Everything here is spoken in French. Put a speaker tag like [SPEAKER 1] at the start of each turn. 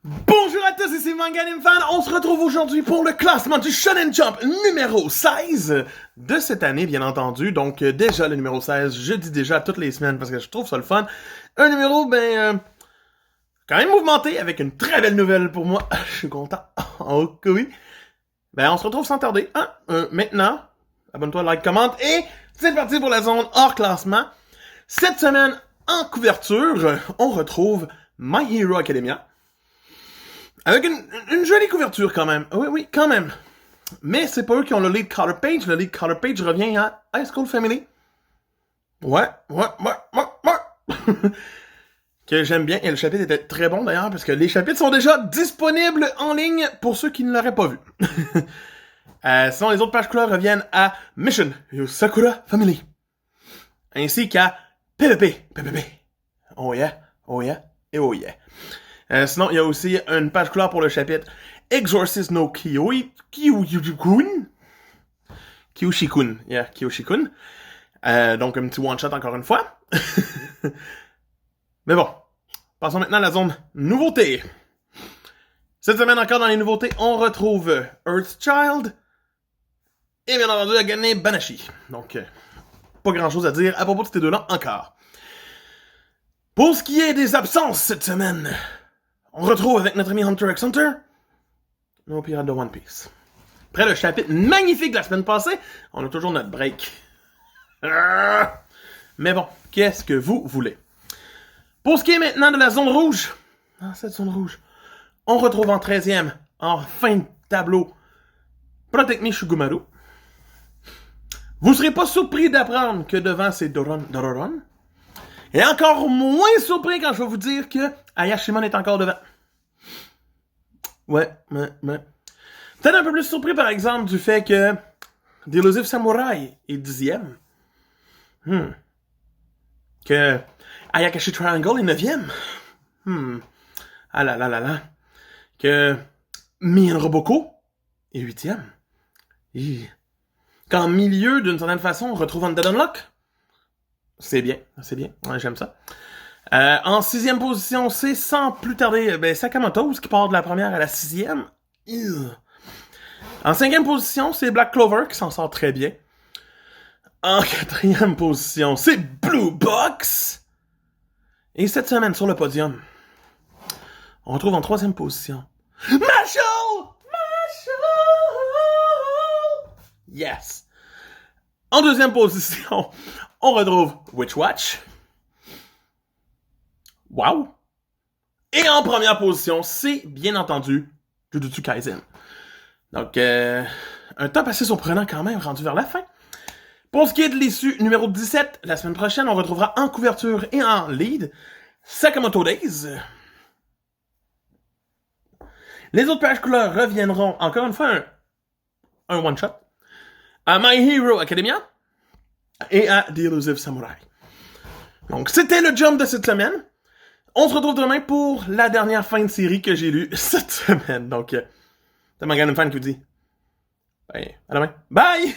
[SPEAKER 1] Bonjour à tous, ici MangaAnimeFan. On se retrouve aujourd'hui pour le classement du Shonen Jump numéro 16 de cette année, bien entendu. Donc, déjà le numéro 16, je dis déjà toutes les semaines parce que je trouve ça le fun. Un numéro, quand même mouvementé, avec une très belle nouvelle pour moi. Je suis content. Oh oui. On se retrouve sans tarder. Maintenant, abonne-toi, like, commente et c'est parti pour la zone hors classement. Cette semaine, en couverture, on retrouve My Hero Academia. Avec une jolie couverture quand même. Oui, quand même. Mais c'est pas eux qui ont le lead color page. Le lead color page revient à High School Family. Ouais. Que j'aime bien. Et le chapitre était très bon d'ailleurs, parce que les chapitres sont déjà disponibles en ligne pour ceux qui ne l'auraient pas vu. Sinon, les autres pages couleurs reviennent à Mission Yu Sakura Family. Ainsi qu'à PvP. Oh yeah. Et oh yeah. Sinon, il y a aussi une page couleur pour le chapitre Exorcist no Kyoshikun. Yeah, Kyoshikun. Donc, un petit one-shot encore une fois. Mais bon, passons maintenant à la zone nouveauté. Cette semaine encore dans les nouveautés, on retrouve Earthchild et bien entendu Agane Banashi. Donc, pas grand-chose à dire à propos de ces deux-là encore. Pour ce qui est des absences cette semaine, on retrouve avec notre ami Hunter x Hunter nos pirates de One Piece. Après le chapitre magnifique de la semaine passée, on a toujours notre break. Mais bon, qu'est-ce que vous voulez? Pour ce qui est maintenant de la zone rouge, dans cette zone rouge, on retrouve en 13e, en fin de tableau, Protect Me Shugumaru. Vous serez pas surpris d'apprendre que devant c'est Dororon. Et encore moins surpris quand je vais vous dire que Ayashimon est encore devant. Ouais. Peut-être un peu plus surpris, par exemple, du fait que The Elusive Samurai est 10e. Que Ayakashi Triangle est 9e. Ah là. Que Mien Roboko est 8e. Qu'en milieu, d'une certaine façon, on retrouve Undead Unlock. C'est bien. Ouais, j'aime ça. En 6e position, c'est sans plus tarder Sakamoto, qui part de la première à la 6e. En 5e position, c'est Black Clover, qui s'en sort très bien. En 4e position, c'est Blue Box. Et cette semaine, sur le podium, on retrouve en 3e position Marshall! Yes! En 2e position, on retrouve Witchwatch. Wow! Et en première position, c'est bien entendu Jujutsu Kaisen. Donc, un top assez surprenant quand même, rendu vers la fin. Pour ce qui est de l'issue numéro 17, la semaine prochaine, on retrouvera en couverture et en lead Sakamoto Days. Les autres pages couleurs reviendront, encore une fois, un one-shot, à My Hero Academia et à The Elusive Samurai. Donc, c'était le jump de cette semaine. On se retrouve demain pour la dernière fin de série que j'ai lue cette semaine. Donc, c'est MangaAnimeFan qui vous dit. À demain. Bye!